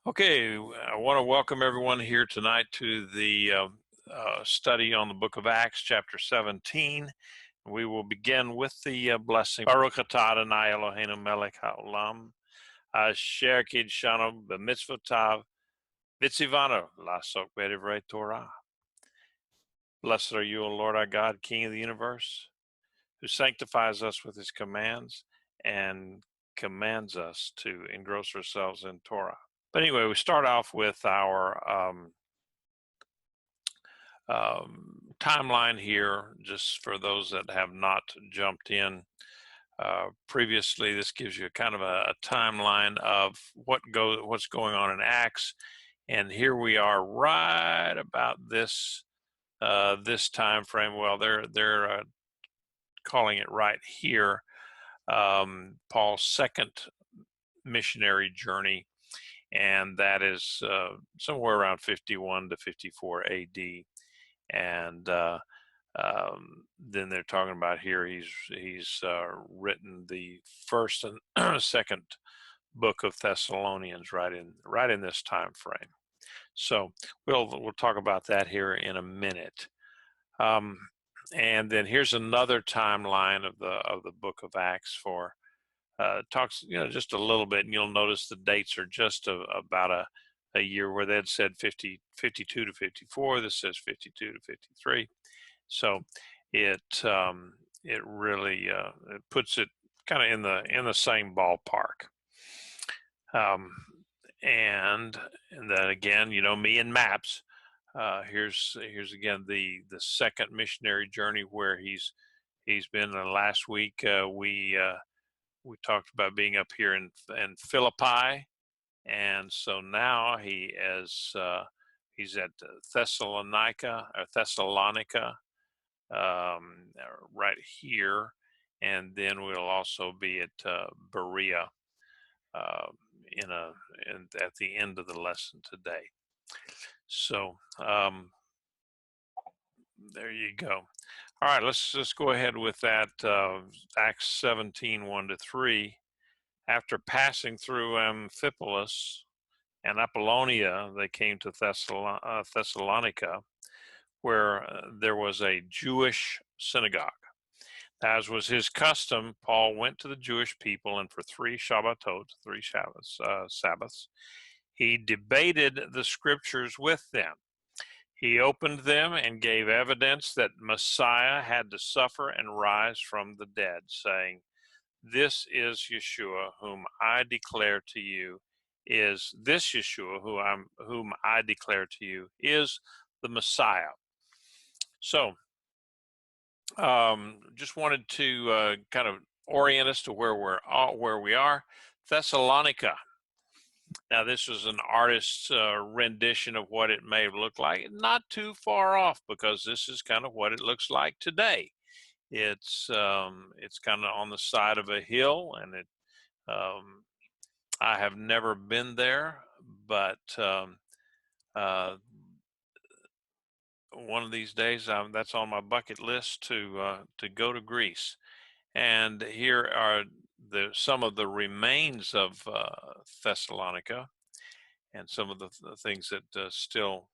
Okay, I want to welcome everyone here tonight to the study on the book of Acts, chapter 17. We will begin with the blessing. Baruch atah Adonai Eloheinu melech haolam, asher kidshanu b'mitzvotav, v'tzivanu la'asok b'divrei Torah. Blessed are you, O Lord our God, King of the universe, who sanctifies us with his commands and commands us to engross ourselves in Torah. But anyway, we start off with our timeline here, just for those that have not jumped in previously. This gives you kind of a timeline of what's going on in Acts, and here we are right about this this time frame. Well, they're calling it right here, Paul's second missionary journey, and that is somewhere around 51 to 54 AD. And then they're talking about here he's written the first and second book of Thessalonians right in this time frame. So we'll talk about that here in a minute. And then here's another timeline of the book of Acts for talks just a little bit, and you'll notice the dates are just about a year, where they had said 52 to 54. This says 52 to 53. So it really it puts it kind of in the same ballpark. And then again, me and maps. Here's again the second missionary journey where he's been. Last week we talked about being up here in Philippi. And so now he's at Thessalonica, right here, and then we'll also be at Beroea at the end of the lesson today. So there you go. All right, let's go ahead with that. Acts 17, 1 to 3. After passing through Amphipolis and Apollonia, they came to Thessalonica, where there was a Jewish synagogue. As was his custom, Paul went to the Jewish people, and for three Sabbaths, he debated the scriptures with them. He opened them and gave evidence that Messiah had to suffer and rise from the dead, saying, "This is Yeshua, whom I declare to you is whom I declare to you is the Messiah." So, just wanted to kind of orient us to where we are. Thessalonica. Now, this is an artist's rendition of what it may look like. Not too far off, because this is kind of what it looks like today. It's kind of on the side of a hill, and I have never been there, but one of these days that's on my bucket list to go to Greece. And here are some of the remains of Thessalonica, and some of the things that still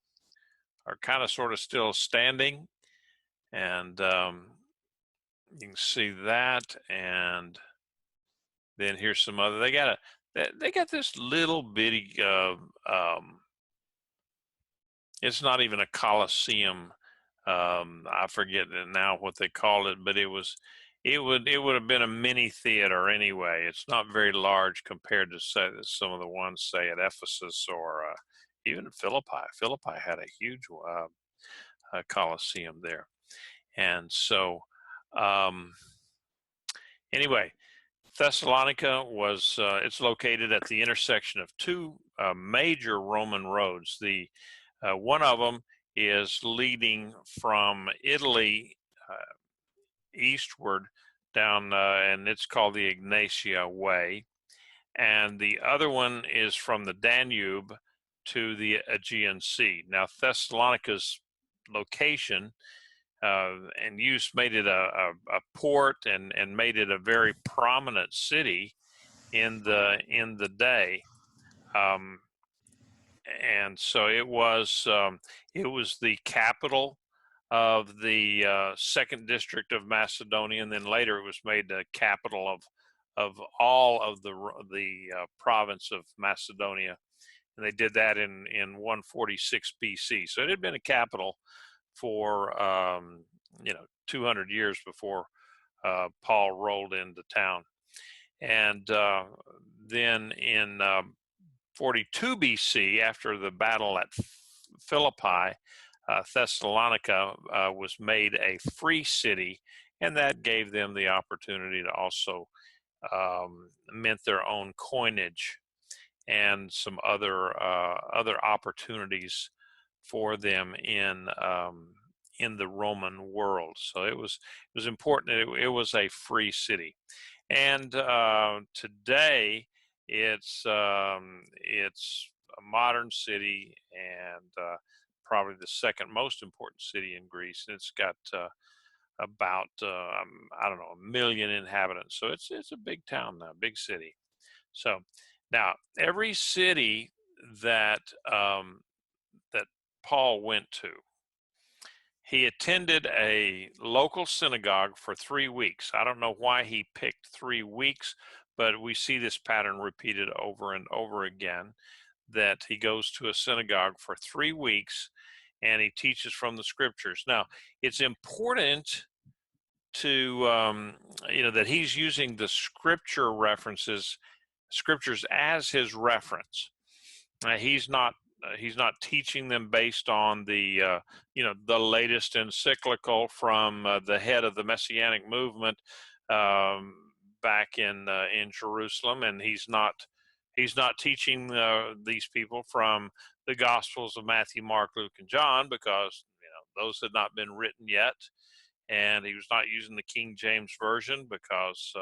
are kind of sort of still standing. And you can see that, and then here's some other. They got this little bitty. It's not even a coliseum. I forget now what they called it, but it would have been a mini theater anyway. It's not very large compared to some of the ones, say, at Ephesus or even Philippi. Philippi had a huge coliseum there, and so anyway, Thessalonica was it's located at the intersection of two major Roman roads. The one of them is leading from Italy eastward down, and it's called the Ignatia Way. And the other one is from the Danube to the Aegean Sea. Now, Thessalonica's location and use made it a port and made it a very prominent city in the day. and so it was the capital of the second district of Macedonia, and then later it was made the capital of all of the province of Macedonia, and they did that in 146 BC. So it had been a capital for 200 years before Paul rolled into town, and then in 42 BC, after the battle at Philippi, Thessalonica was made a free city, and that gave them the opportunity to also mint their own coinage and some other opportunities for them in the Roman world. So it was important. It was a free city, and today it's a modern city, and probably the second most important city in Greece. And it's got about I don't know, 1 million inhabitants. So it's a big town now, big city. So now every city that that Paul went to, he attended a local synagogue for 3 weeks. I don't know why he picked 3 weeks, but we see this pattern repeated over and over again, that he goes to a synagogue for 3 weeks and he teaches from the scriptures. Now, it's important to that he's using the scriptures as his reference. He's not teaching them based on the the latest encyclical from the head of the Messianic movement back in Jerusalem, and he's not teaching these people from the Gospels of Matthew, Mark, Luke, and John, because those had not been written yet. And he was not using the King James Version because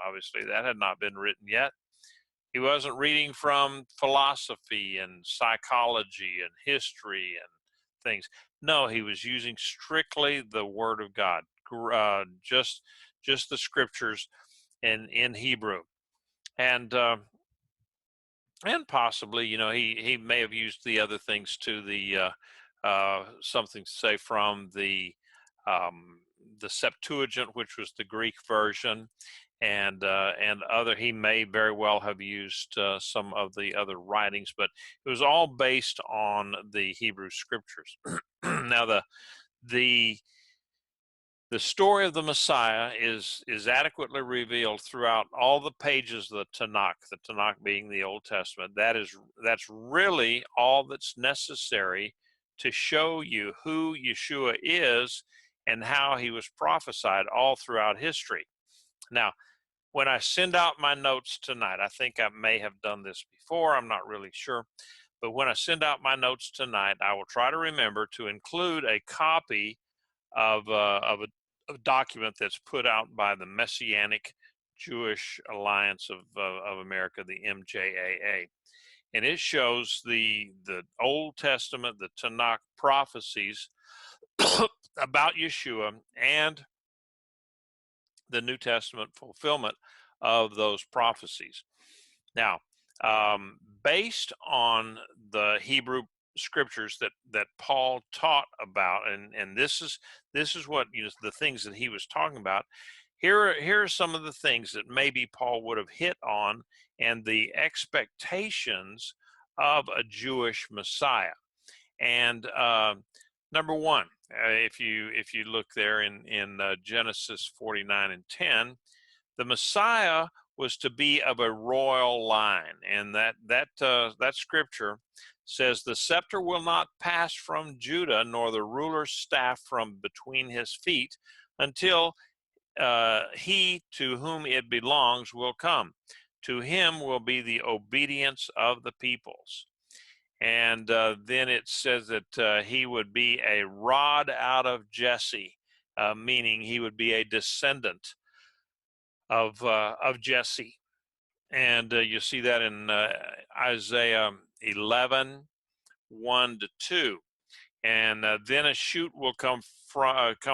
obviously that had not been written yet. He wasn't reading from philosophy and psychology and history and things. No, he was using strictly the Word of God, just the scriptures in Hebrew, and possibly he may have used the other things too, the something to say from the Septuagint, which was the Greek version, and other. He may very well have used some of the other writings, but it was all based on the Hebrew scriptures. Now, the story of the Messiah is adequately revealed throughout all the pages of the Tanakh being the Old Testament. That's really all that's necessary to show you who Yeshua is and how he was prophesied all throughout history. Now, when I send out my notes tonight, I think I may have done this before, I'm not really sure, but when I send out my notes tonight, I will try to remember to include a copy of a document that's put out by the Messianic Jewish Alliance of America, the MJAA. And it shows the Old Testament, the Tanakh prophecies about Yeshua and the New Testament fulfillment of those prophecies. Now, based on the Hebrew scriptures that Paul taught about, and this is what the things that he was talking about. Here are some of the things that maybe Paul would have hit on, and the expectations of a Jewish Messiah. And number one, if you look there in Genesis 49 and 10, the Messiah was to be of a royal line, and that scripture says, "The scepter will not pass from Judah, nor the ruler's staff from between his feet, until he to whom it belongs will come. To him will be the obedience of the peoples." And then it says that he would be a rod out of Jesse, meaning he would be a descendant of Jesse. And you see that in Isaiah 11, 1 to 2. And then a shoot will come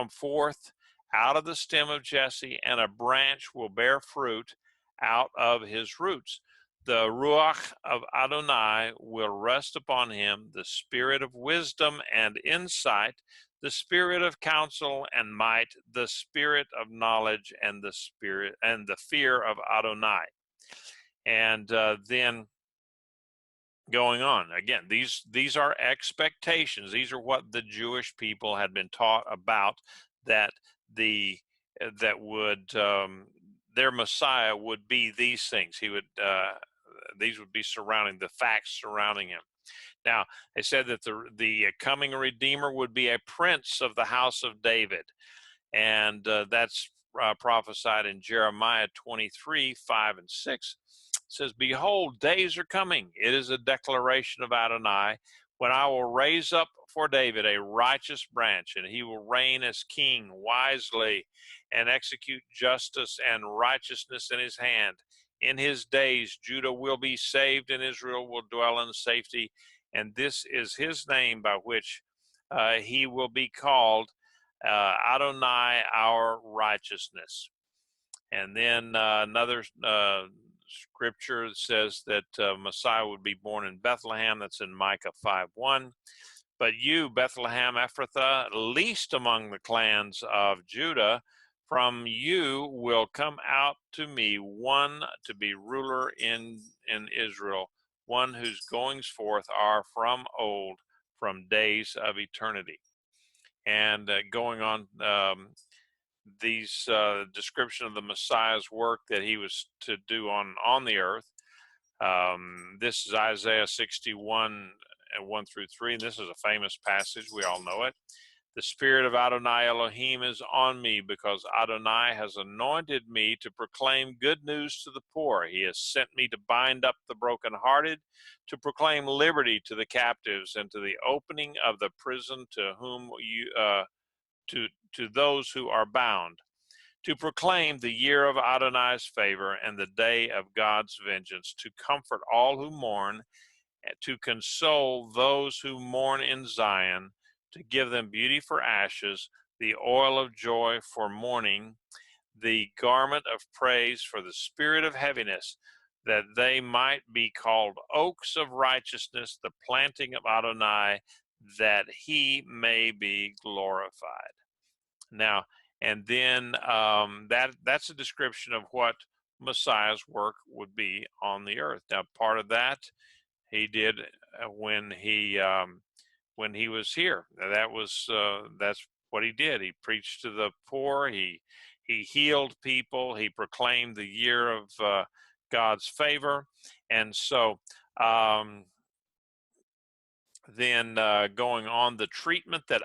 forth out of the stem of Jesse, and a branch will bear fruit out of his roots. The Ruach of Adonai will rest upon him, the spirit of wisdom and insight, the spirit of counsel and might, the spirit of knowledge, and the fear of Adonai. And then going on again, these are expectations. These are what the Jewish people had been taught about, that their Messiah would be these things. These would be surrounding the facts surrounding him. Now, they said that the coming Redeemer would be a prince of the house of David, and that's prophesied in Jeremiah 23:5-6. It says, "Behold, days are coming." It is a declaration of Adonai, "when I will raise up for David a righteous branch, and he will reign as king wisely and execute justice and righteousness in his hand. In his days, Judah will be saved, and Israel will dwell in safety. And this is his name by which he will be called, Adonai, our righteousness." And then another scripture says that Messiah would be born in Bethlehem. That's in Micah 5:1. "But you, Bethlehem Ephrathah, least among the clans of Judah, from you will come out to me one to be ruler in Israel, one whose goings forth are from old, from days of eternity." And going on, these description of the Messiah's work that he was to do on the earth. This is Isaiah 61:1-3, and this is a famous passage. We all know it. "The Spirit of Adonai Elohim is on me, because Adonai has anointed me to proclaim good news to the poor. He has sent me to bind up the brokenhearted, to proclaim liberty to the captives, and to the opening of the prison to those who are bound, to proclaim the year of Adonai's favor and the day of God's vengeance, to comfort all who mourn, to console those who mourn in Zion, to give them beauty for ashes, the oil of joy for mourning, the garment of praise for the spirit of heaviness, that they might be called oaks of righteousness, the planting of Adonai, that he may be glorified." Now, and then that's a description of what Messiah's work would be on the earth. Now, part of that he did when he was here. That's what he did. He preached to the poor. He healed people. He proclaimed the year of God's favor. And so then going on, the treatment that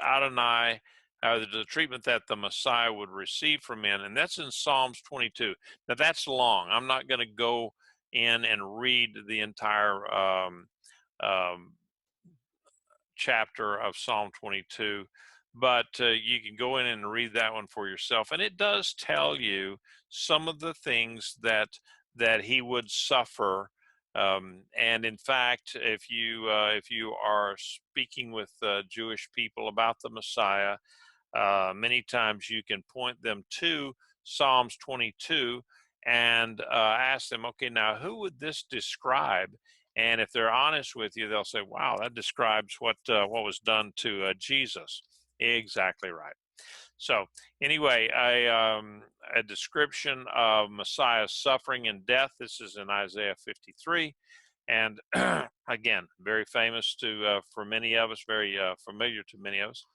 the treatment that the Messiah would receive from men, and that's in Psalms 22. Now that's long. I'm not going to go in and read the entire chapter of Psalm 22, but you can go in and read that one for yourself, and it does tell you some of the things that he would suffer. And in fact, if you are speaking with Jewish people about the Messiah, many times you can point them to Psalms 22 and ask them, okay, now who would this describe? And if they're honest with you, they'll say, wow, that describes what was done to Jesus. Exactly right. So anyway, a description of Messiah's suffering and death. This is in Isaiah 53. And again, very famous for many of us, very familiar to many of us.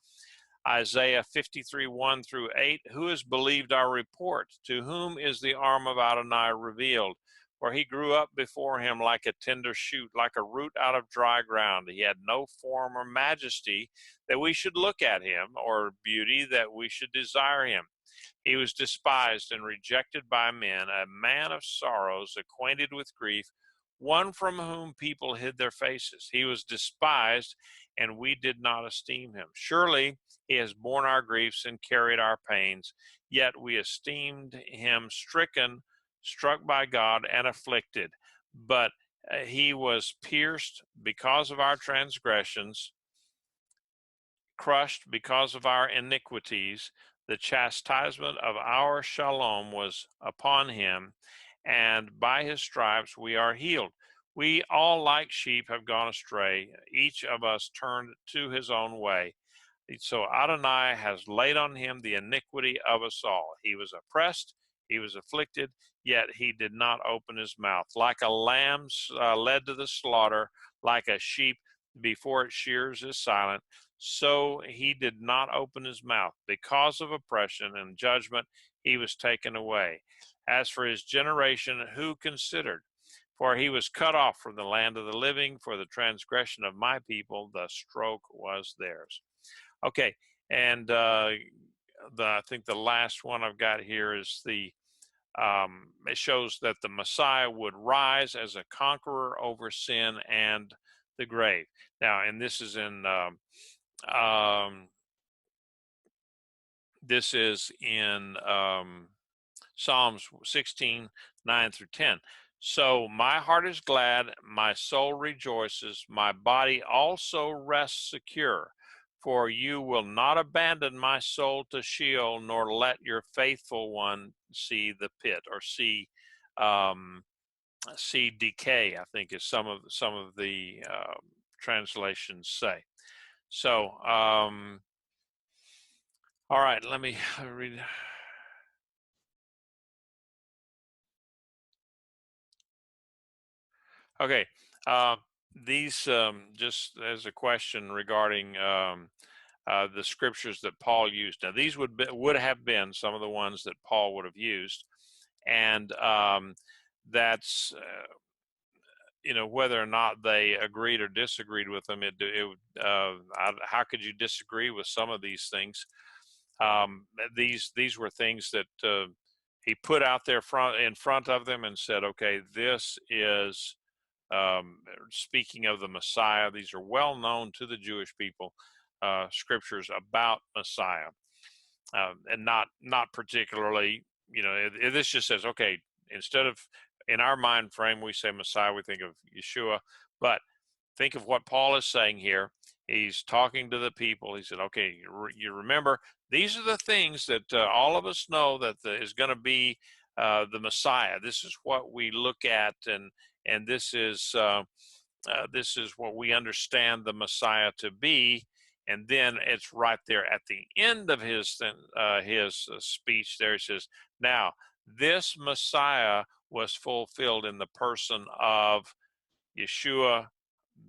Isaiah 53:1-8, "Who has believed our report? To whom is the arm of Adonai revealed? For he grew up before him like a tender shoot, like a root out of dry ground. He had no form or majesty that we should look at him, or beauty that we should desire him. He was despised and rejected by men, a man of sorrows, acquainted with grief, one from whom people hid their faces. He was despised, and we did not esteem him. Surely he has borne our griefs and carried our pains, yet we esteemed him stricken, struck by God, and afflicted. But he was pierced because of our transgressions, crushed because of our iniquities. The chastisement of our shalom was upon him, and by his stripes we are healed. We all, like sheep, have gone astray. Each of us turned to his own way. So Adonai has laid on him the iniquity of us all. He was oppressed, he was afflicted, yet he did not open his mouth. Like a lamb led to the slaughter, like a sheep before its shears is silent, so he did not open his mouth. Because of oppression and judgment, he was taken away. As for his generation, who considered? For he was cut off from the land of the living. For the transgression of my people, the stroke was theirs. Okay, and I think the last one I've got here is it shows that the Messiah would rise as a conqueror over sin and the grave. Now, and this is in Psalms 16, 9 through 10. So my heart is glad, my soul rejoices, my body also rests secure. For you will not abandon my soul to Sheol, nor let your faithful one see the pit, or see decay, I think is some of the translations say. So, all right, let me read. Okay, these just as a question regarding the scriptures that Paul used. Now, these would have been some of the ones that Paul would have used, and that's whether or not they agreed or disagreed with them. How could you disagree with some of these things? These were things that he put out there in front of them and said, "Okay, this is." Speaking of the Messiah, these are well known to the Jewish people, scriptures about Messiah, and not particularly, this just says, okay, instead of in our mind frame, we say Messiah, we think of Yeshua, but think of what Paul is saying here. He's talking to the people. He said, okay, you remember, these are the things that all of us know that is going to be the Messiah. This is what we look at, and this is what we understand the Messiah to be. And then it's right there at the end of his speech. There he says, "Now this Messiah was fulfilled in the person of Yeshua,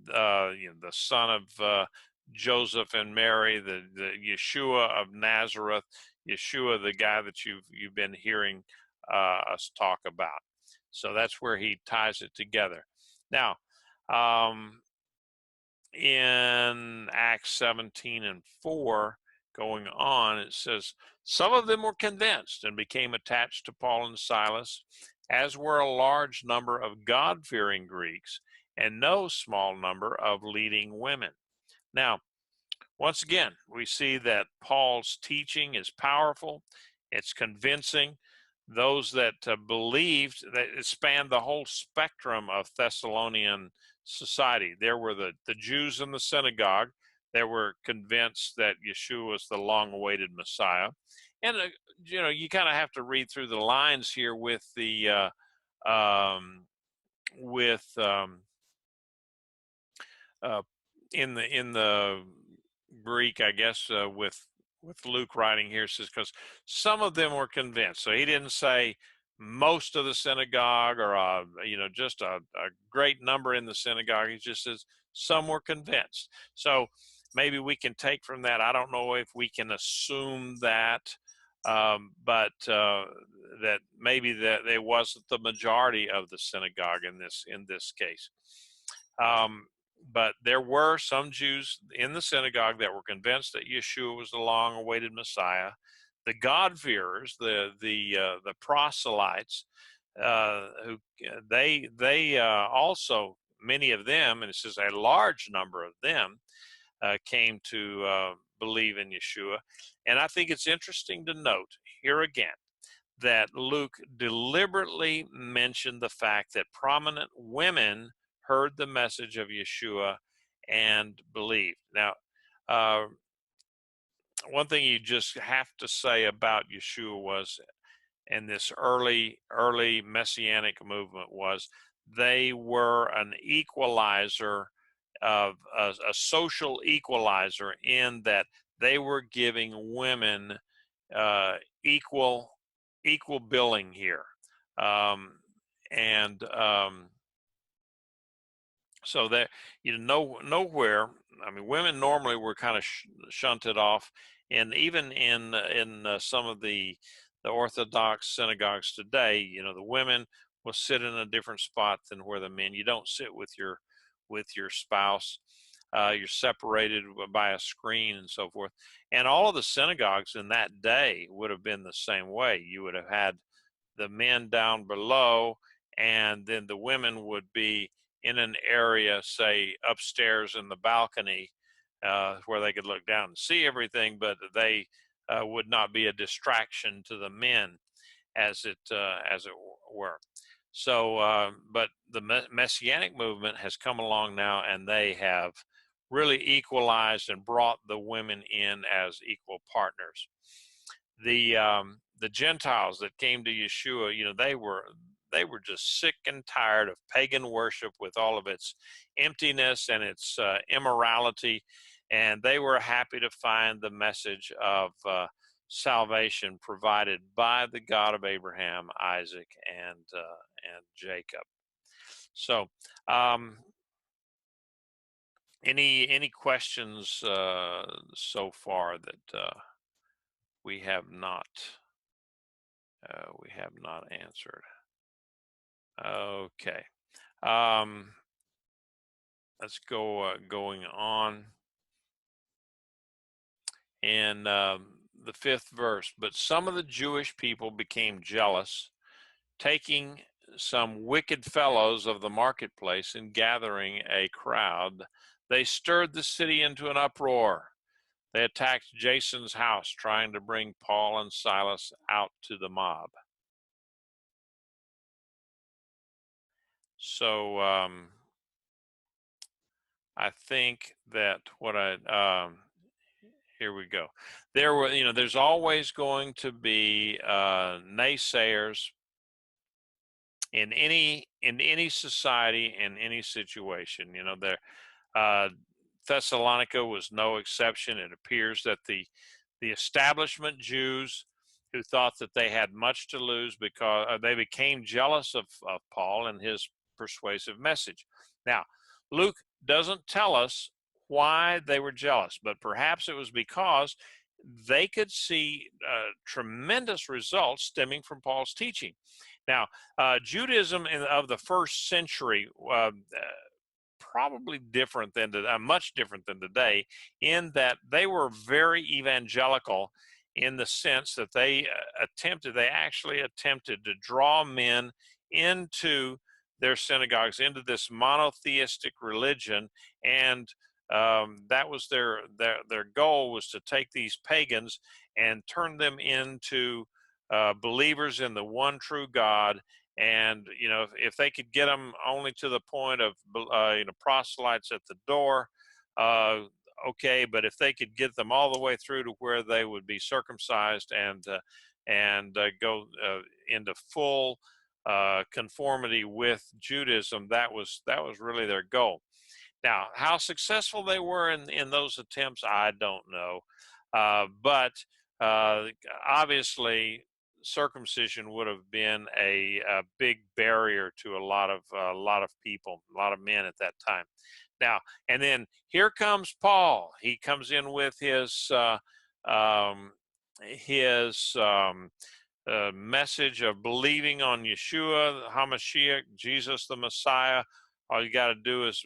the son of Joseph and Mary, the Yeshua of Nazareth, Yeshua, the guy that you've been hearing us talk about." So that's where he ties it together. Now, in Acts 17 and 4, going on, it says, "Some of them were convinced and became attached to Paul and Silas, as were a large number of God-fearing Greeks and no small number of leading women." Now, once again, we see that Paul's teaching is powerful. It's convincing. Those that believed, that it spanned the whole spectrum of Thessalonian society. There were the Jews in the synagogue that were convinced that Yeshua was the long-awaited Messiah. And, you kind of have to read through the lines here with the, in the Greek, I guess, with Luke writing here, says, because some of them were convinced. So he didn't say most of the synagogue, or just a great number in the synagogue. He just says some were convinced. So maybe we can take from that. I don't know if we can assume that, but that maybe that it wasn't the majority of the synagogue in this case. But there were some Jews in the synagogue that were convinced that Yeshua was the long-awaited Messiah. The God-fearers, the proselytes, who they also, many of them, and it says a large number of them, came to believe in Yeshua. And I think it's interesting to note here again that Luke deliberately mentioned the fact that prominent women heard the message of Yeshua and believed. Now, one thing you just have to say about Yeshua was, this early Messianic movement was they were an equalizer, of a social equalizer, in that they were giving women equal billing here, um, and so that, nowhere. I mean, women normally were kind of shunted off, and even in some of the Orthodox synagogues today, the women will sit in a different spot than where the men. You don't sit with your spouse. You're separated by a screen and so forth. And all of the synagogues in that day would have been the same way. You would have had the men down below, and then the women would be in an area, say upstairs in the balcony, where they could look down and see everything, but they would not be a distraction to the men, as it were. So, but the Messianic movement has come along now, and they have really equalized and brought the women in as equal partners. The Gentiles that came to Yeshua, they were just sick and tired of pagan worship with all of its emptiness and its immorality, and they were happy to find the message of salvation provided by the God of Abraham, Isaac, and Jacob. So, any questions so far that we have not answered? Okay. Let's go going on. In the 5th verse, but some of the Jewish people became jealous, taking some wicked fellows of the marketplace and gathering a crowd, they stirred the city into an uproar. They attacked Jason's house, trying to bring Paul and Silas out to the mob. So I think that here we go. There's always going to be naysayers in any society, in any situation. Thessalonica was no exception. It appears that the establishment Jews, who thought that they had much to lose because they became jealous of Paul and his persuasive message. Now, Luke doesn't tell us why they were jealous, but perhaps it was because they could see tremendous results stemming from Paul's teaching. Now, Judaism of the first century, probably much different than today, in that they were very evangelical, in the sense that they actually attempted to draw men into their synagogues, into this monotheistic religion, and that was their goal, was to take these pagans and turn them into believers in the one true God. And if they could get them only to the point of proselytes at the door, okay. But if they could get them all the way through to where they would be circumcised and go into full conformity with Judaism, that was really their goal. Now, how successful they were in those attempts, I don't know, but obviously, circumcision would have been a big barrier to a lot of people, a lot of men at that time. Now, and then here comes Paul. He comes in with his message of believing on Yeshua HaMashiach, Jesus the Messiah. All you got to do is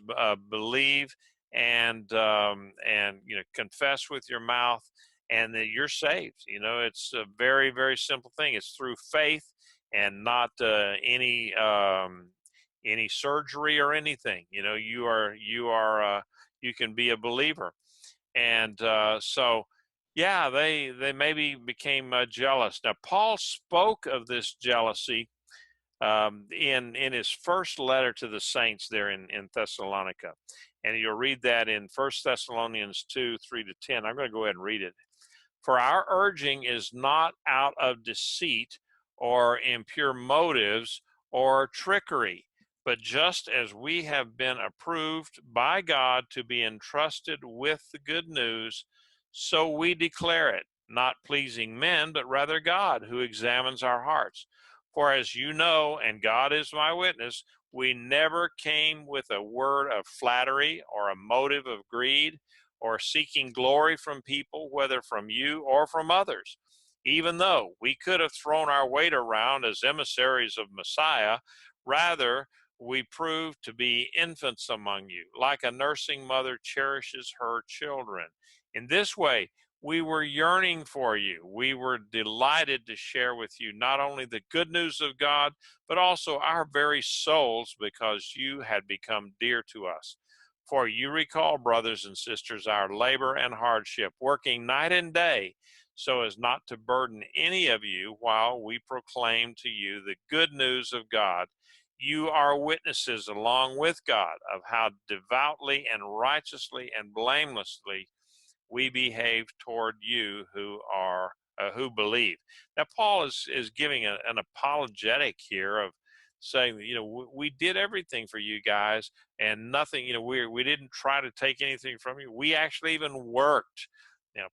believe and confess with your mouth, and that you're saved. It's a very, very simple thing. It's through faith, and not any surgery or anything. You can be a believer. And so, yeah, they maybe became jealous. Now, Paul spoke of this jealousy in his first letter to the saints there in Thessalonica. And you'll read that in 1 Thessalonians 2:3-10. I'm going to go ahead and read it. For our urging is not out of deceit or impure motives or trickery, but just as we have been approved by God to be entrusted with the good news, so we declare it, not pleasing men, but rather God, who examines our hearts. For as you know, and God is my witness, we never came with a word of flattery or a motive of greed or seeking glory from people, whether from you or from others. Even though we could have thrown our weight around as emissaries of Messiah, rather we proved to be infants among you, like a nursing mother cherishes her children. In this way, we were yearning for you. We were delighted to share with you not only the good news of God, but also our very souls, because you had become dear to us. For you recall, brothers and sisters, our labor and hardship, working night and day, so as not to burden any of you while we proclaim to you the good news of God. You are witnesses along with God of how devoutly and righteously and blamelessly we behave toward you who believe. Now, Paul is giving an apologetic here of saying, we did everything for you guys, and nothing, we didn't try to take anything from you. We actually even worked.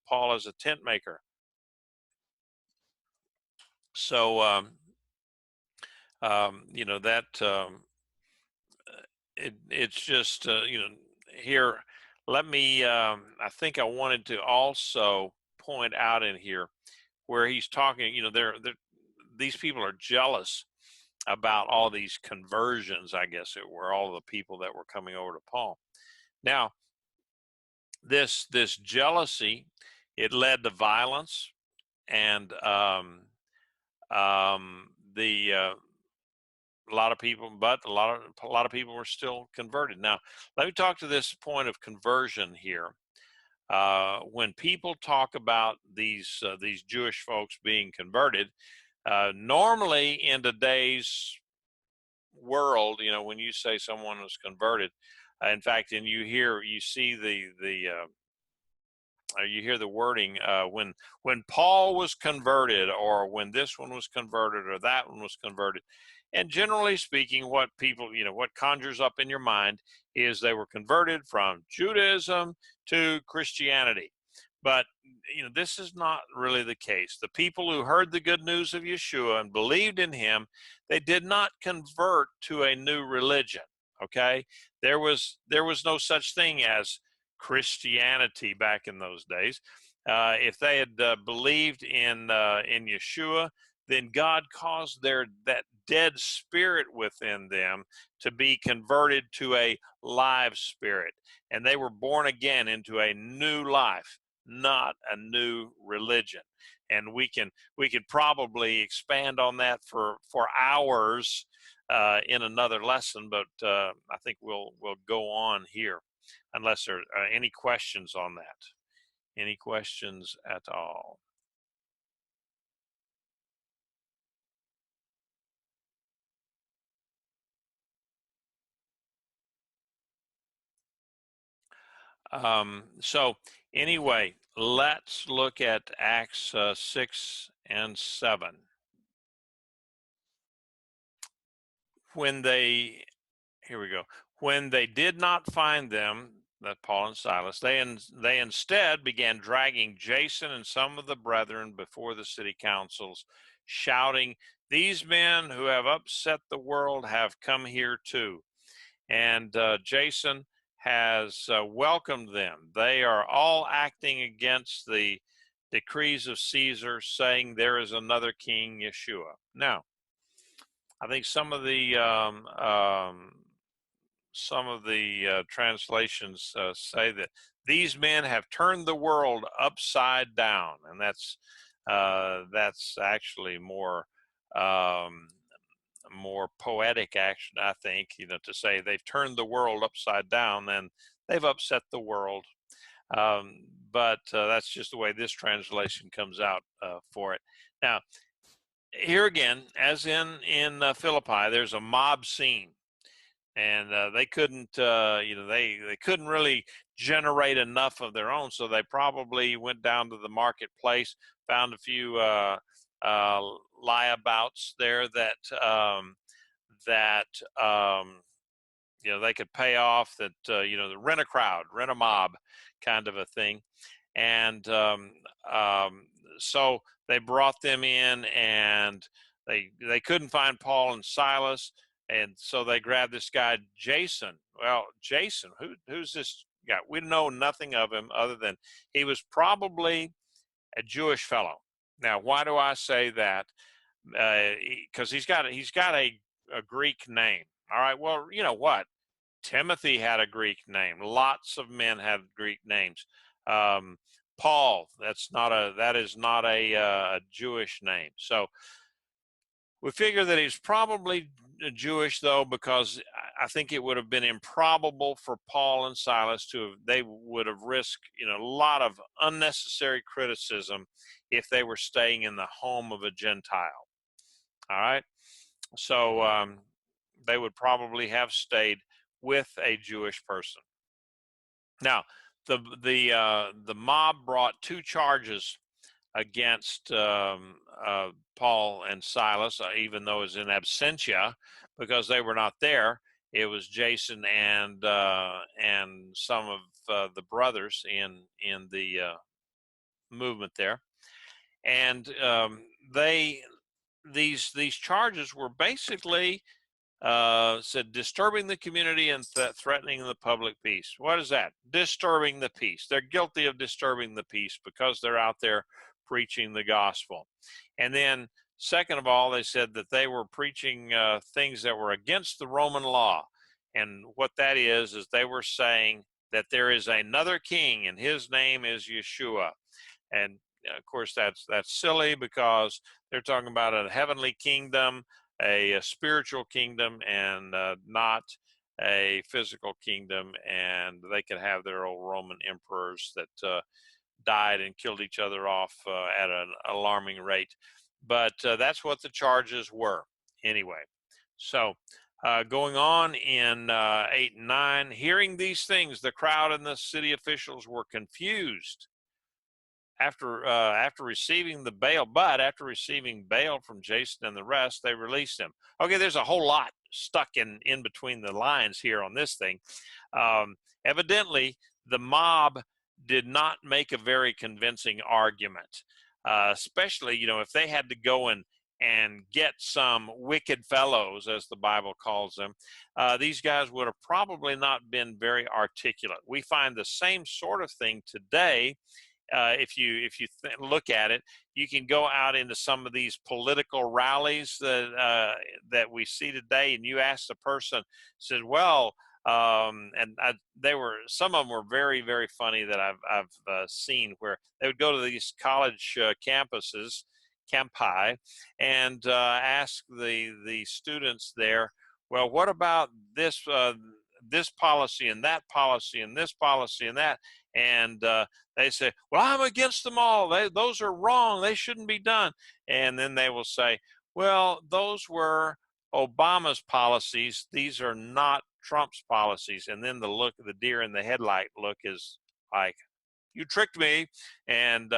Paul is a tent maker. So, it's just, here, let me, I think I wanted to also point out in here where he's talking, these people are jealous about all these conversions, I guess it were, all the people that were coming over to Paul. Now, this jealousy, it led to violence, and the a lot of people, but a lot of people were still converted. Now, let me talk to this point of conversion here. When people talk about these Jewish folks being converted, normally in today's world, when you say someone was converted, in fact, and you see you hear the wording when Paul was converted, or when this one was converted, or that one was converted. And generally speaking, what people, what conjures up in your mind is they were converted from Judaism to Christianity. But, this is not really the case. The people who heard the good news of Yeshua and believed in him, they did not convert to a new religion. Okay? There was no such thing as Christianity back in those days. If they had believed in Yeshua, then God caused that dead spirit within them to be converted to a live spirit, and they were born again into a new life, not a new religion. And we could probably expand on that for hours in another lesson, but I think we'll go on here, unless there are any questions on that. Any questions at all? So anyway, let's look at Acts 6 and 7. Here we go. When they did not find them, that Paul and Silas, they instead began dragging Jason and some of the brethren before the city councils, shouting, "These men who have upset the world have come here too." And Jason has welcomed them. They are all acting against the decrees of Caesar, saying there is another king, Yeshua. Now, I think some of the translations say that these men have turned the world upside down, and that's actually more poetic action, I think, to say they've turned the world upside down, then they've upset the world. But that's just the way this translation comes out for it. Now, here again, as in Philippi, there's a mob scene, and they couldn't, they couldn't really generate enough of their own, so they probably went down to the marketplace, found a few lieabouts there that they could pay off, that the rent a crowd, rent a mob kind of a thing. And so they brought them in, and they couldn't find Paul and Silas, and so they grabbed this guy Jason. Well, Jason, who's this guy? We know nothing of him other than he was probably a Jewish fellow. Now, why do I say that? Because he's got a Greek name. All right. Well, you know what? Timothy had a Greek name. Lots of men have Greek names. Paul, that is not a Jewish name. So we figure that he's probably Jewish, though, because I think it would have been improbable for Paul and Silas they would have risked, a lot of unnecessary criticism if they were staying in the home of a Gentile. All right. So they would probably have stayed with a Jewish person. Now, the mob brought two charges against Paul and Silas, even though it was in absentia, because they were not there. It was Jason and some of the brothers in the movement there, and these charges were basically said disturbing the community and threatening the public peace. What is that? Disturbing the peace. They're guilty of disturbing the peace because they're out there preaching the gospel. And then, second of all, they said that they were preaching things that were against the Roman law. And what that is they were saying that there is another king, and his name is Yeshua. And of course, that's silly, because they're talking about a heavenly kingdom, a spiritual kingdom, and not a physical kingdom. And they could have their old Roman emperors that died and killed each other off at an alarming rate. But that's what the charges were anyway. So going on in 8 and 9, hearing these things, the crowd and the city officials were confused after receiving the bail. But after receiving bail from Jason and the rest, they released him. Okay, there's a whole lot stuck in between the lines here on this thing. Evidently, the mob did not make a very convincing argument, especially, if they had to go and get some wicked fellows, as the Bible calls them. These guys would have probably not been very articulate. We find the same sort of thing today. If you look at it, you can go out into some of these political rallies that we see today, and you ask the person, said, "Well," some of them were very, very funny that I've seen, where they would go to these college campuses, campi, and ask the students there, "Well, what about this this policy and that policy and this policy and that?" And they say, "Well, I'm against them all. Those are wrong. They shouldn't be done." And then they will say, "Well, those were Obama's policies. These are not Trump's policies." And then the deer in the headlight look is like, "You tricked me." And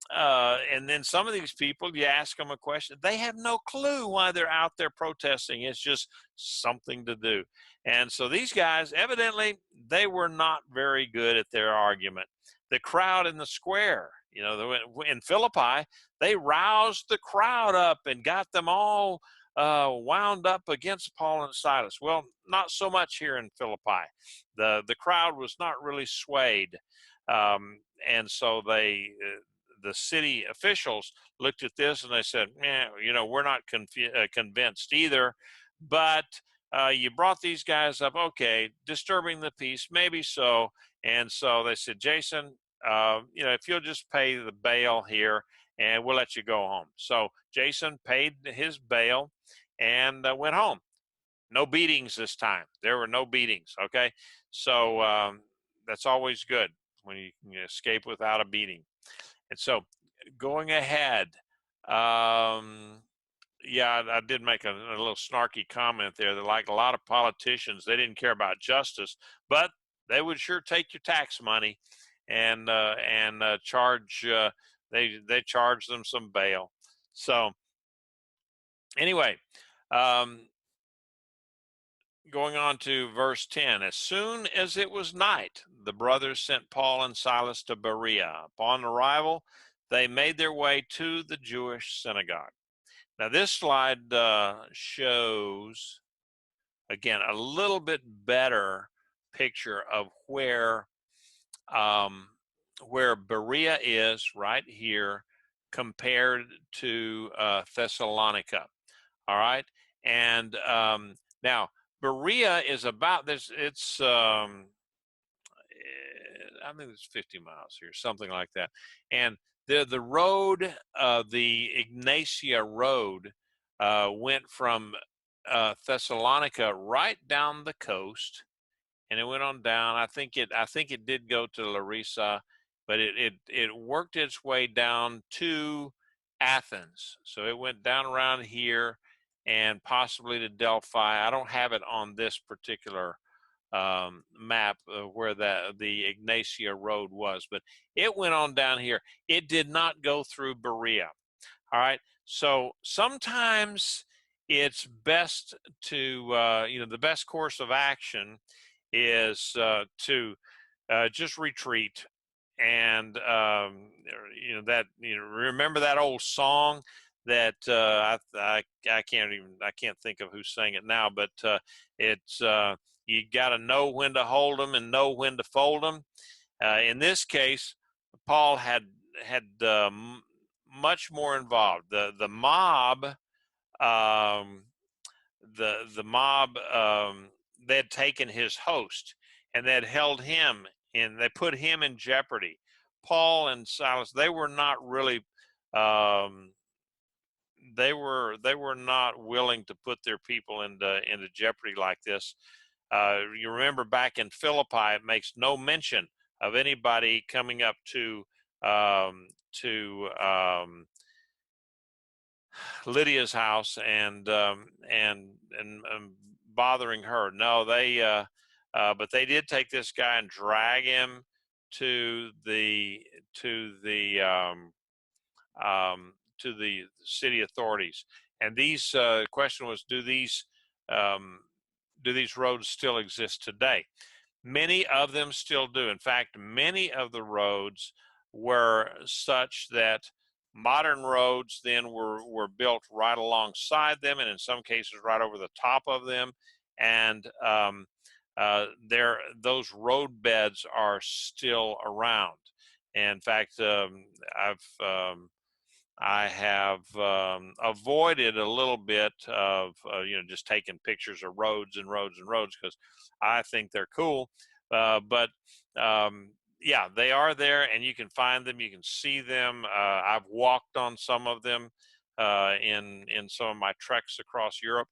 and then some of these people, you ask them a question, they have no clue why they're out there protesting. It's just something to do. And so these guys, evidently, they were not very good at their argument. The crowd in the square, in Philippi, they roused the crowd up and got them all wound up against Paul and Silas. Well, not so much here in Philippi. The crowd was not really swayed. And so the city officials looked at this and they said, we're not convinced either, but you brought these guys up, okay, disturbing the peace, maybe so. And so they said, "Jason, if you'll just pay the bail here, and we'll let you go home." So Jason paid his bail and went home. No beatings this time. There were no beatings, okay? So that's always good when you can escape without a beating. And so going ahead, I did make a little snarky comment there that, like a lot of politicians, they didn't care about justice, but they would sure take your tax money and charge They charged them some bail. So anyway, um, going on to verse 10. As soon as it was night, the brothers sent Paul and Silas to Berea. Upon arrival, they made their way to the Jewish synagogue. Now, this slide shows, again, a little bit better picture of um, where Berea is right here compared to Thessalonica. All right. And now, Berea is about this. I think it's 50 miles here, something like that. And the road, the Ignatia Road, went from Thessalonica right down the coast, and it went on down. I think it did go to Larissa, but it worked its way down to Athens. So it went down around here and possibly to Delphi. I don't have it on this particular map where the Ignatia Road was, but it went on down here. It did not go through Berea. All right. So sometimes it's best to, the best course of action is to just retreat. And remember that old song that I can't think of who sang it now, but it's you got to know when to hold them and know when to fold them. In this case, Paul had much more involved. The mob, the mob, they had taken his host and they had held him in. They put him in jeopardy. Paul and Silas, they were not really. They were not willing to put their people into jeopardy like this. You remember back in Philippi, it makes no mention of anybody coming up to Lydia's house and bothering her. No, but they did take this guy and drag him to the to the to the city authorities. And these question was, um, do these roads still exist today? Many of them still do. In fact, many of the roads were such that modern roads then were built right alongside them, and in some cases right over the top of them. And those road beds are still around. And in fact, I have avoided a little bit of just taking pictures of roads and roads and roads because I think they're cool. But yeah, they are there, and you can find them. You can see them. I've walked on some of them in some of my treks across Europe,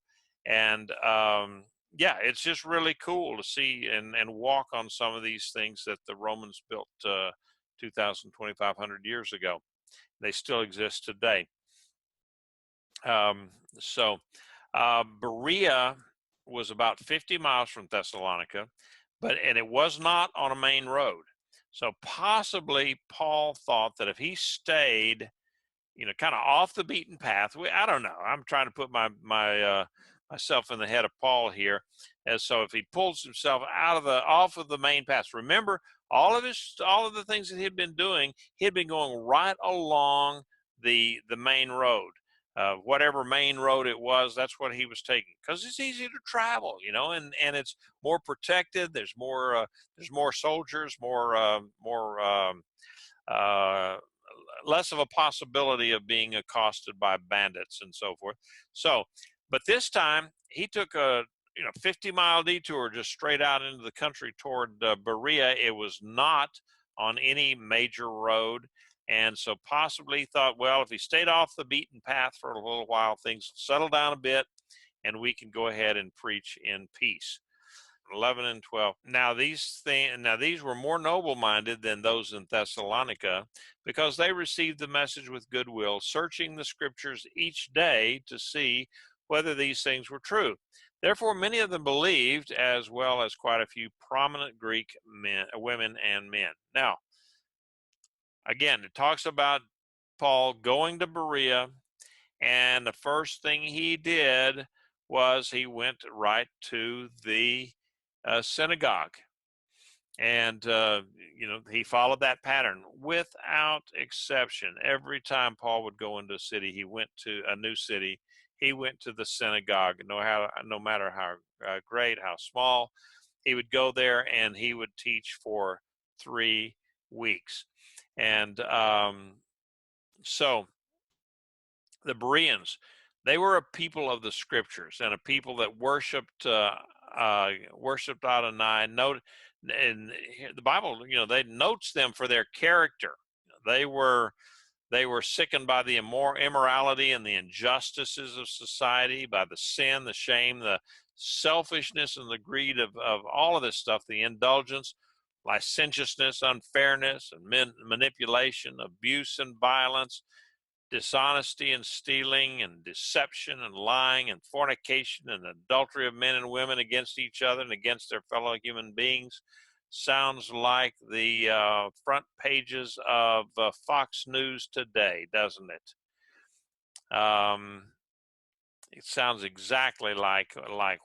and yeah, it's just really cool to see and walk on some of these things that the Romans built 2,000, 2,500 years ago. They still exist today. So Berea was about 50 miles from Thessalonica, and it was not on a main road. So possibly Paul thought that if he stayed, kind of off the beaten path, I don't know. I'm trying to put myself in the head of Paul here. And so if he pulls himself off of the main path, remember all of the things that he'd been doing, he'd been going right along the main road. Whatever main road it was, that's what he was taking because it's easy to travel, and it's more protected. There's more soldiers, less of a possibility of being accosted by bandits and so forth. So, but this time he took a 50-mile detour just straight out into the country toward Berea. It was not on any major road. And so possibly he thought, well, if he stayed off the beaten path for a little while, things will settle down a bit and we can go ahead and preach in peace. 11 and 12. Now these were more noble-minded than those in Thessalonica, because they received the message with goodwill, searching the scriptures each day to see whether these things were true. Therefore, many of them believed, as well as quite a few prominent Greek women and men. Now, again, it talks about Paul going to Berea, and the first thing he did was he went right to the synagogue. And, he followed that pattern without exception. Every time Paul would go into a city, he went to a new city, he went to the synagogue, no matter how great, how small, he would go there and he would teach for 3 weeks. And so the Bereans, they were a people of the scriptures and a people that worshipped Adonai. And the Bible, they notes them for their character. They were they were sickened by the immorality and the injustices of society, by the sin, the shame, the selfishness, and the greed of all of this stuff, the indulgence, licentiousness, unfairness, and manipulation, abuse and violence, dishonesty and stealing and deception and lying and fornication and adultery of men and women against each other and against their fellow human beings. Sounds like the front pages of Fox News today, doesn't it? It sounds exactly like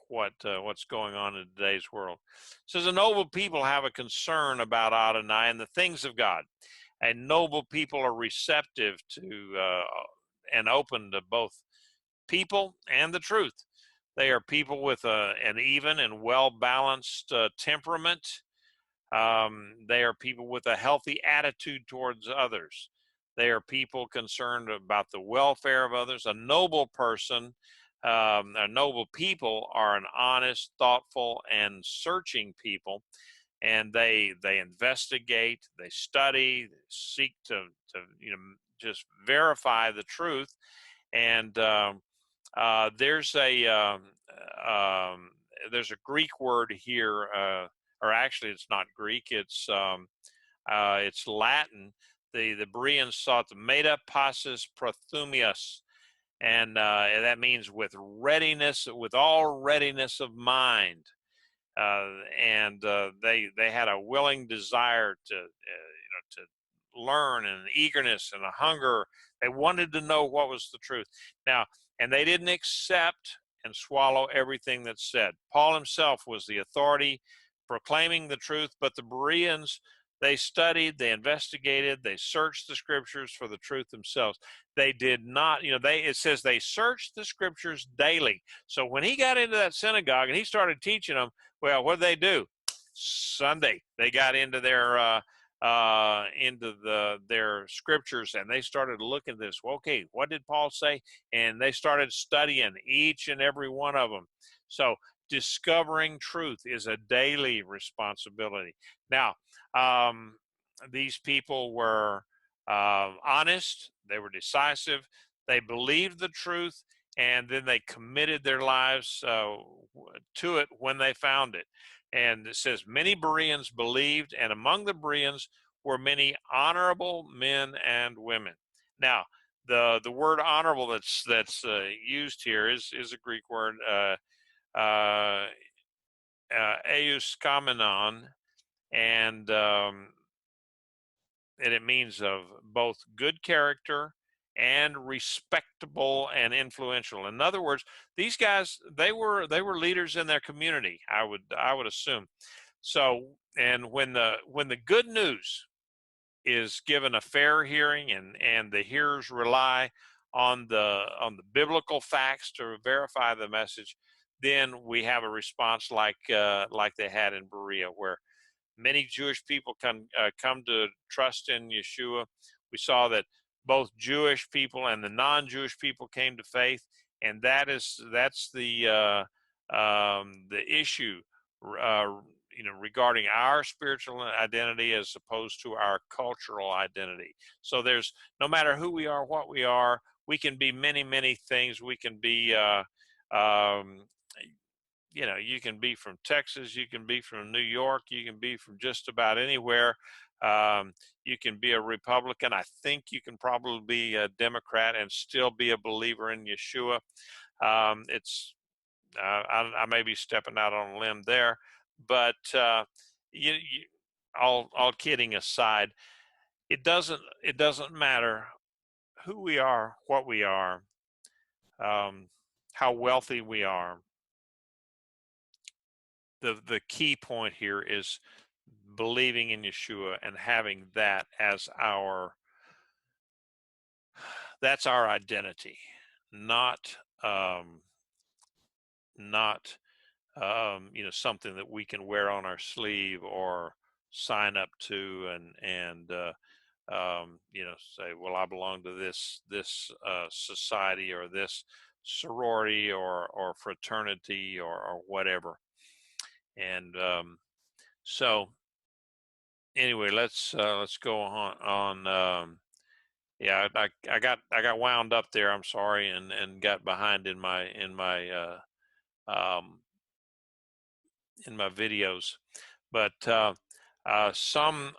what's going on in today's world. It says, a noble people have a concern about Adonai and the things of God. A noble people are receptive to and open to both people and the truth. They are people with an even and well-balanced temperament. They are people with a healthy attitude towards others. They are people concerned about the welfare of others. A noble person, a noble people are an honest, thoughtful, and searching people, and they investigate, they study, they seek to just verify the truth. And there's a Greek word here, or actually it's not Greek, it's Latin. The Bereans sought the meta passus prothumius, and that means with readiness, with all readiness of mind. And they had a willing desire to learn, and an eagerness and a hunger. They wanted to know what was the truth. Now, and they didn't accept and swallow everything that's said. Paul himself was the authority proclaiming the truth, but the Bereans, they studied, they investigated, they searched the scriptures for the truth themselves. They did not, it says they searched the scriptures daily. So when he got into that synagogue and he started teaching them, well, what did they do? Sunday, they got into their their scriptures, and they started looking at this. Well, okay, what did Paul say? And they started studying each and every one of them. So discovering truth is a daily responsibility. Now, these people were honest, they were decisive, they believed the truth, and then they committed their lives to it when they found it. And it says, many Bereans believed, and among the Bereans were many honorable men and women. Now, the word honorable that's used here is a Greek word, euskamenon, and it means of both good character and respectable and influential. In other words, these guys, they were leaders in their community, I would assume. So, and when the good news is given a fair hearing, and the hearers rely on the biblical facts to verify the message, then we have a response like they had in Berea, where many Jewish people come to trust in Yeshua. We saw that both Jewish people and the non-Jewish people came to faith, and that's the issue, regarding our spiritual identity as opposed to our cultural identity. So there's, no matter who we are, what we are, we can be many things. We can be you can be from Texas, you can be from New York, you can be from just about anywhere. You can be a Republican. I think you can probably be a Democrat and still be a believer in Yeshua. I may be stepping out on a limb there, but you, you, all kidding aside, it doesn't matter who we are, what we are, how wealthy we are. The key point here is believing in Yeshua and having that as that's our identity, not not something that we can wear on our sleeve or sign up to and say, well, I belong to this society or this sorority or fraternity or whatever. And so anyway, let's go on. Yeah, I got wound up there. I'm sorry, and got behind in my um, videos, but some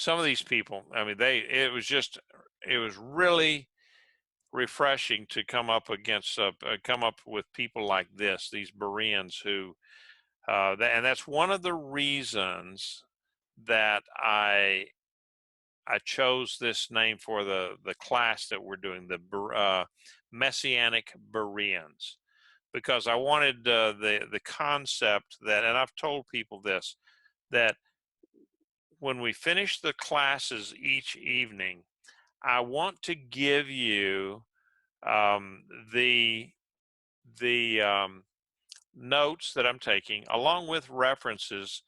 of these people, I mean, it was really refreshing to come up with people like these Bereans who, and that's one of the reasons that I chose this name for the class that we're doing, the Messianic Bereans, because I wanted the concept that, and I've told people this, that when we finish the classes each evening, I want to give you the notes that I'm taking along with references,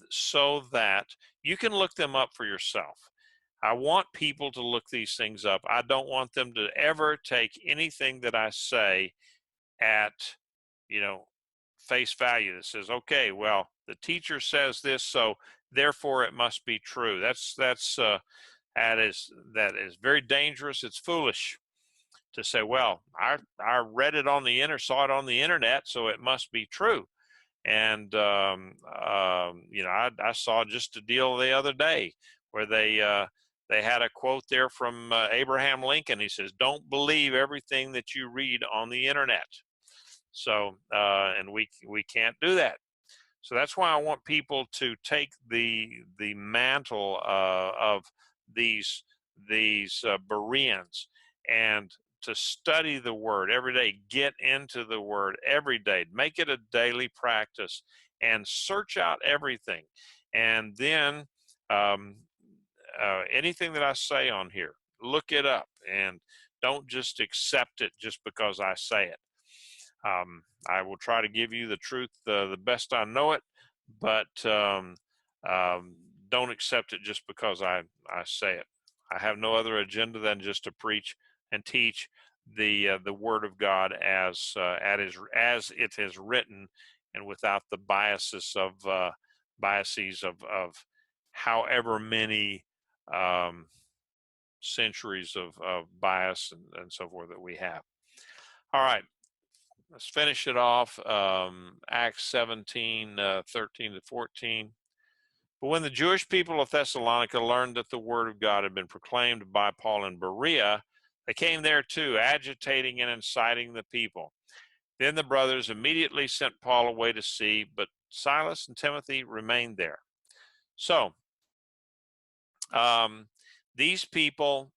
so that you can look them up for yourself. I want people to look these things up. I don't want them to ever take anything that I say at, face value that says, okay, well, the teacher says this, so therefore it must be true. That is very dangerous. It's foolish to say, well, I read it on the saw it on the internet, so it must be true. And I saw just a deal the other day where they had a quote there from Abraham Lincoln. He says, "Don't believe everything that you read on the internet." So and we can't do that. So that's why I want people to take the mantle of these Bereans and to study the Word every day. Get into the Word every day. Make it a daily practice and search out everything. And then anything that I say on here, look it up and don't just accept it just because I say it. I will try to give you the truth the best I know it, but don't accept it just because I say it. I have no other agenda than just to preach and teach the Word of God as it is written, and without the biases of however many centuries of bias and so forth that we have. All right. Let's finish it off. Acts 17, 13 to 14. But when the Jewish people of Thessalonica learned that the word of God had been proclaimed by Paul in Beroea, they came there too, agitating and inciting the people. Then the brothers immediately sent Paul away to sea, but Silas and Timothy remained there. So these people,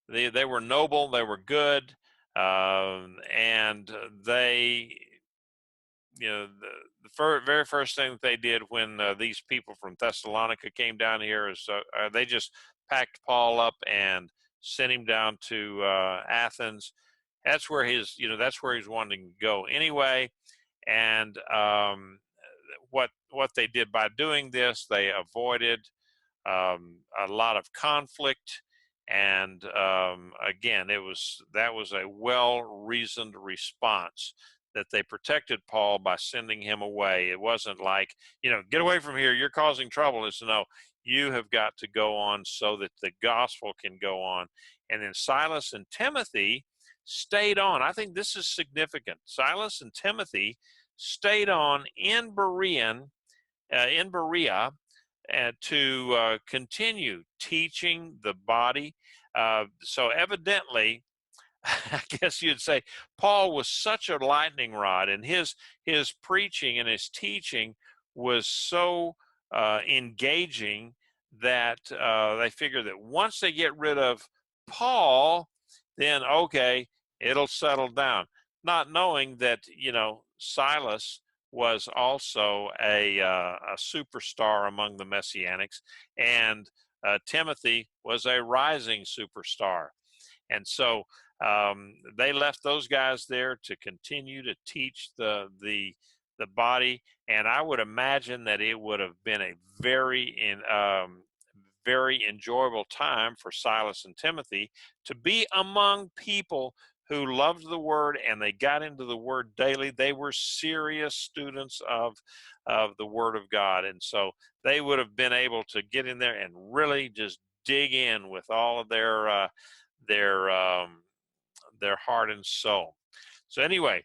they were noble, they were good. And they, the very first thing that they did when these people from Thessalonica came down here is they just packed Paul up and sent him down to Athens. That's where he's wanting to go anyway. And what they did by doing this, they avoided a lot of conflict. And again, that was a well-reasoned response, that they protected Paul by sending him away. It wasn't like, get away from here, you're causing trouble. It's no, you have got to go on so that the gospel can go on. And then Silas and Timothy stayed on. I think this is significant. Silas and Timothy stayed on in Berea to continue teaching the body. So evidently, I guess you'd say Paul was such a lightning rod, and his preaching and his teaching was so engaging that they figure that once they get rid of Paul, then okay, it'll settle down. Not knowing that, Silas was also a superstar among the Messianics, and Timothy was a rising superstar. And so they left those guys there to continue to teach the body. And I would imagine that it would have been a very enjoyable time for Silas and Timothy to be among people who loved the word and they got into the word daily. They were serious students of the word of God. And so they would have been able to get in there and really just dig in with all of their heart and soul. So anyway,